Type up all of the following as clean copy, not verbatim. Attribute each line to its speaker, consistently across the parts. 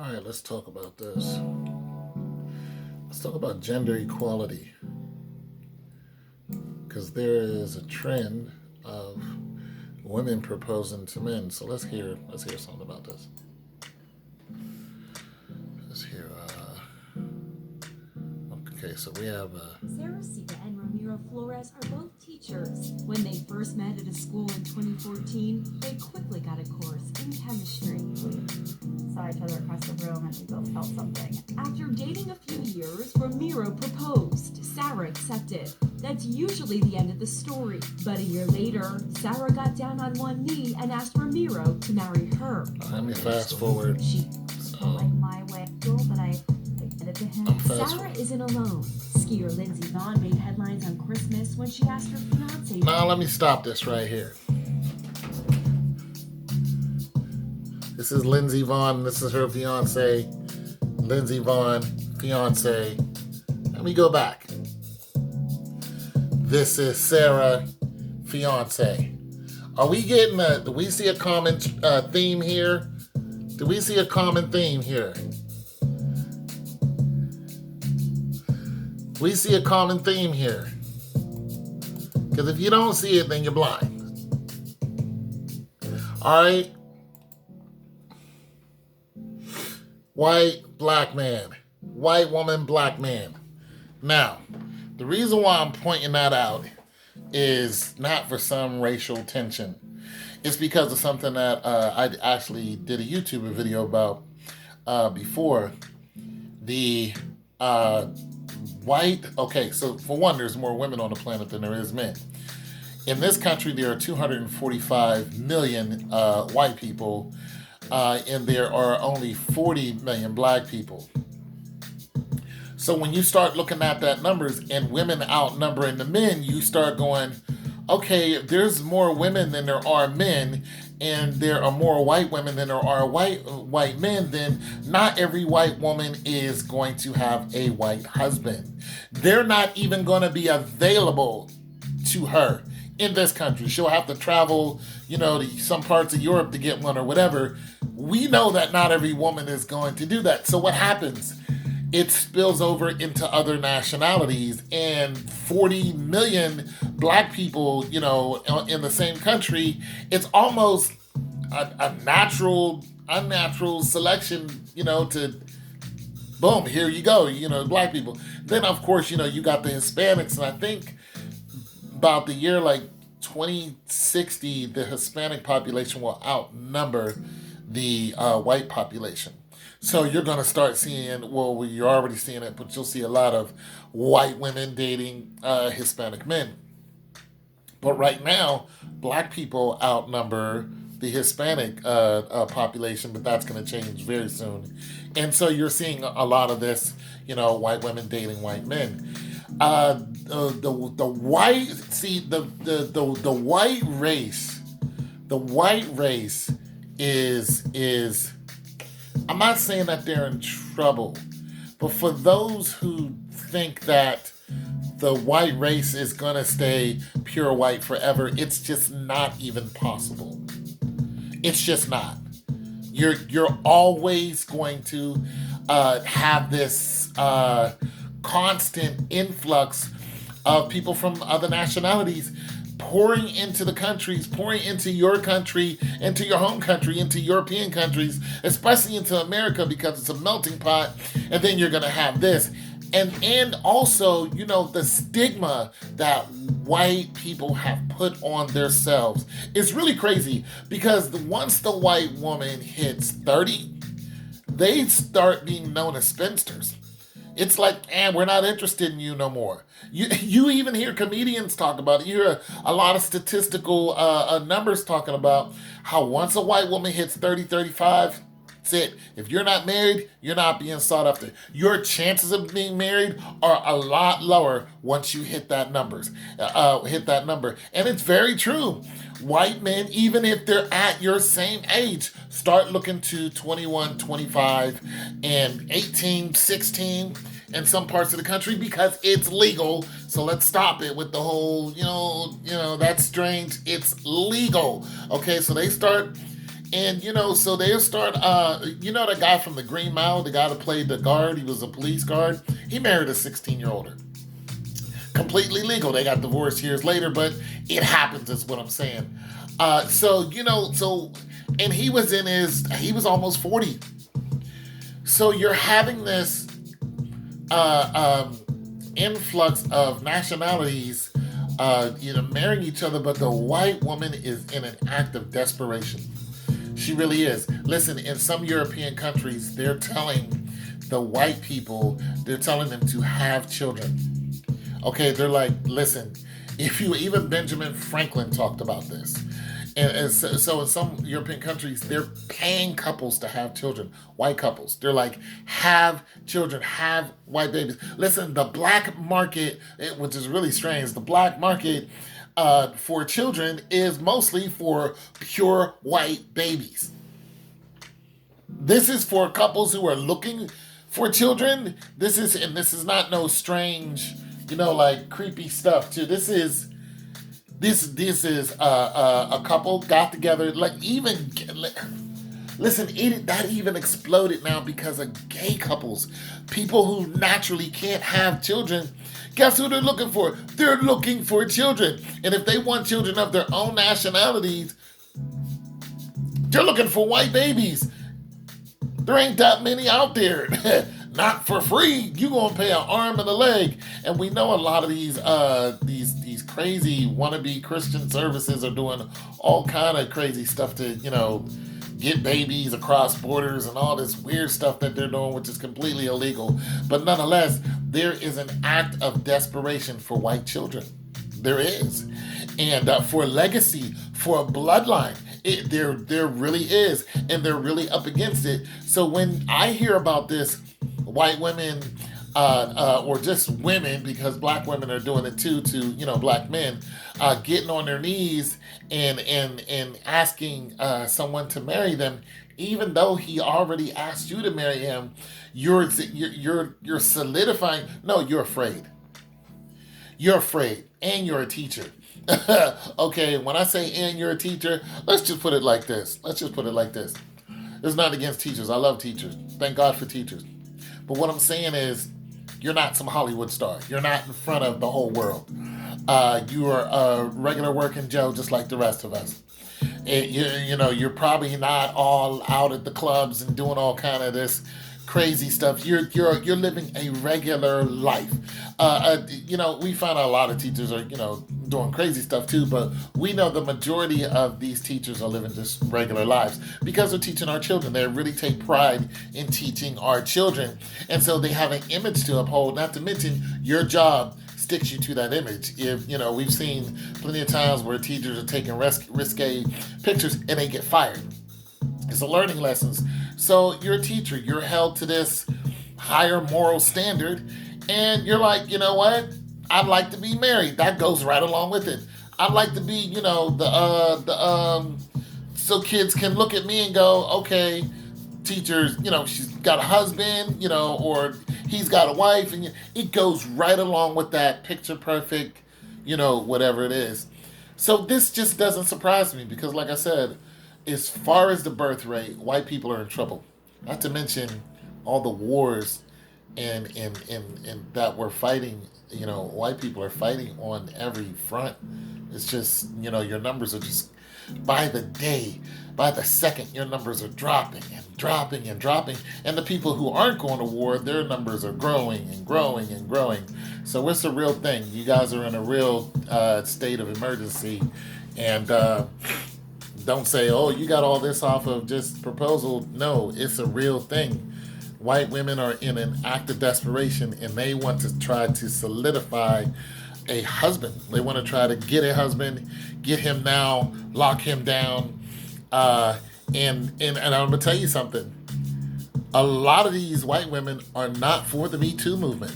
Speaker 1: All right, let's talk about this. Let's talk about gender equality because there is a trend of women proposing to men. So let's hear something about this. Let's hear. Okay, so we have.
Speaker 2: Sarah Sita and Ramiro Flores are both teachers. When they first met at a school in 2014, they quickly got a course in chemistry.
Speaker 3: We saw each other across the room and we both felt something.
Speaker 2: After dating a few years, Ramiro proposed. Sarah accepted. That's usually the end of the story. But a year later, Sarah got down on one knee and asked Ramiro to marry her.
Speaker 1: Let me fast forward.
Speaker 2: She
Speaker 3: Like my way, but I did it to him.
Speaker 2: Sarah isn't alone. Skier Lindsey Vonn made headlines on Christmas when she asked her fiance.
Speaker 1: Now let me stop this right here. This is Lindsey Vonn. This is her fiance. Lindsey Vonn, fiance. Let me go back. This is Sarah, fiance. Are we getting do we see a common theme here? Do we see a common theme here? We see a common theme here. Because if you don't see it, then you're blind. All right? White, black man. White woman, black man. Now, the reason why I'm pointing that out is not for some racial tension. It's because of something that I actually did a YouTube video about before. The white, okay, so for one, there's more women on the planet than there is men. In this country, there are 245 million white people, and there are only 40 million black people. So when you start looking at that numbers and women outnumbering the men, you start going, okay, if there's more women than there are men, and there are more white women than there are white men, then not every white woman is going to have a white husband. They're not even going to be available to her in this country. She'll have to travel, to some parts of Europe to get one or whatever. We know that not every woman is going to do that. So what happens? It spills over into other nationalities, and 40 million black people, in the same country, it's almost a unnatural selection, to boom, here you go, black people. Then, of course, you got the Hispanics, and I think about the year like 2060, the Hispanic population will outnumber the white population. So you're going to start seeing, well, you're already seeing it, but you'll see a lot of white women dating Hispanic men. But right now, black people outnumber the Hispanic population, but that's going to change very soon. And so you're seeing a lot of this, white women dating white men. The white race is I'm not saying that they're in trouble, but for those who think that the white race is going to stay pure white forever, it's just not even possible. It's just not. You're always going to have this constant influx of people from other nationalities pouring into the countries, pouring into your country, into your home country, into European countries, especially into America, because it's a melting pot. And then you're going to have this. And also, the stigma that white people have put on themselves is really crazy, because once the white woman hits 30, they start being known as spinsters. It's like, we're not interested in you no more. You even hear comedians talk about it. You hear a lot of statistical numbers talking about how once a white woman hits 30, 35, that's it. If you're not married, you're not being sought after. Your chances of being married are a lot lower once you hit that number. And it's very true. White men, even if they're at your same age, start looking to 21, 25, and 18, 16 in some parts of the country because it's legal. So let's stop it with the whole, that's strange. It's legal. Okay, so they start And so they'll start. The guy from the Green Mile, the guy that played the guard, he was a police guard. He married a 16-year-older. Completely legal. They got divorced years later, but it happens. Is what I'm saying. And he was almost 40. So you're having this influx of nationalities, marrying each other, but the white woman is in an act of desperation. She really is. Listen, in some European countries, they're telling the white people, they're telling them to have children. Okay, they're like, listen, even Benjamin Franklin talked about this. And so in some European countries, they're paying couples to have children, white couples. They're like, have children, have white babies. Listen, the black market, which is really strange, the black market for children is mostly for pure white babies. This is for couples who are looking for children. This is not no strange, like creepy stuff too. This is a couple got together, that even exploded now because of gay couples, people who naturally can't have children. Guess who they're looking for? They're looking for children. And if they want children of their own nationalities, they're looking for white babies. There ain't that many out there. Not for free. You gonna pay an arm and a leg. And we know a lot of these crazy wannabe Christian services are doing all kind of crazy stuff to, get babies across borders and all this weird stuff that they're doing, which is completely illegal. But nonetheless, there is an act of desperation for white children. There is. And for legacy, for a bloodline, there really is. And they're really up against it. So when I hear about this, white women, or just women, because black women are doing it too, to black men, getting on their knees and asking someone to marry them, even though he already asked you to marry him, you're solidifying. No, you're afraid. You're afraid, and you're a teacher. Okay, when I say and you're a teacher, let's just put it like this. It's not against teachers. I love teachers. Thank God for teachers. But what I'm saying is, you're not some Hollywood star. You're not in front of the whole world. You are a regular working Joe, just like the rest of us. You're probably not all out at the clubs and doing all kind of this crazy stuff. You're living a regular life. We find out a lot of teachers are doing crazy stuff too, but we know the majority of these teachers are living just regular lives because they're teaching our children. They really take pride in teaching our children, and so they have an image to uphold. Not to mention, your job sticks you to that image. If we've seen plenty of times where teachers are taking risque pictures and they get fired. It's a learning lessons. So you're a teacher. You're held to this higher moral standard, and you're like, you know what? I'd like to be married. That goes right along with it. I'd like to be, so kids can look at me and go, okay, teachers, she's got a husband, or he's got a wife, and it goes right along with that picture perfect, whatever it is. So this just doesn't surprise me because, like I said, as far as the birth rate, white people are in trouble. Not to mention all the wars and that we're fighting. White people are fighting on every front. It's just, your numbers are just, by the day, by the second, your numbers are dropping and dropping and dropping. And the people who aren't going to war, their numbers are growing and growing and growing. So it's a real thing. You guys are in a real state of emergency. And don't say, oh, you got all this off of just proposal. No, it's a real thing. White women are in an act of desperation, and they want to try to solidify a husband. They want to try to get a husband, get him now, lock him down. And I'm going to tell you something. A lot of these white women are not for the Me Too movement.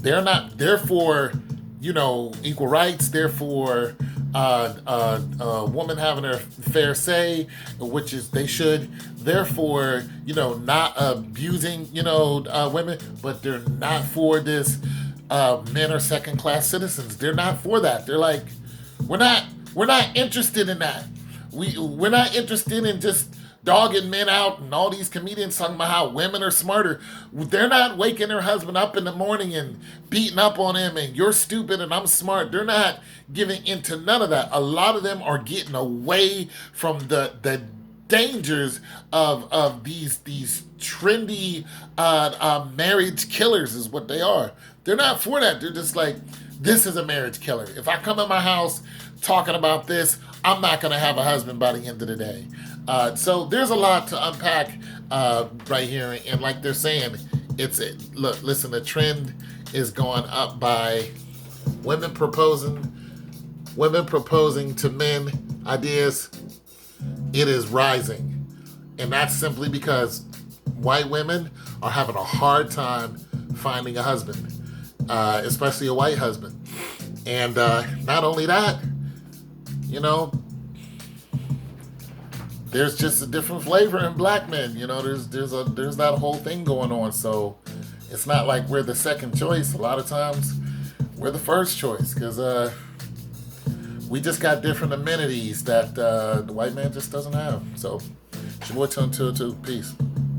Speaker 1: They're not. They're for, equal rights. They're for women having their fair say, which is they should. Therefore, not abusing, women, but they're not for this. Men are second-class citizens. They're not for that. They're like, we're not interested in that. We're not interested in just dogging men out, and all these comedians talking about how women are smarter. They're not waking their husband up in the morning and beating up on him and you're stupid and I'm smart. They're not giving into none of that. A lot of them are getting away from the dangers of these trendy marriage killers is what they are. They're not for that. They're just like, this is a marriage killer. If I come in my house talking about this, I'm not going to have a husband by the end of the day. So there's a lot to unpack right here. And like they're saying, listen, the trend is going up by women proposing to men ideas. It is rising. And that's simply because white women are having a hard time finding a husband, especially a white husband. And not only that, there's just a different flavor in black men. There's that whole thing going on. So it's not like we're the second choice. A lot of times we're the first choice because we just got different amenities that the white man just doesn't have. So it's your boy Tone 202. Peace.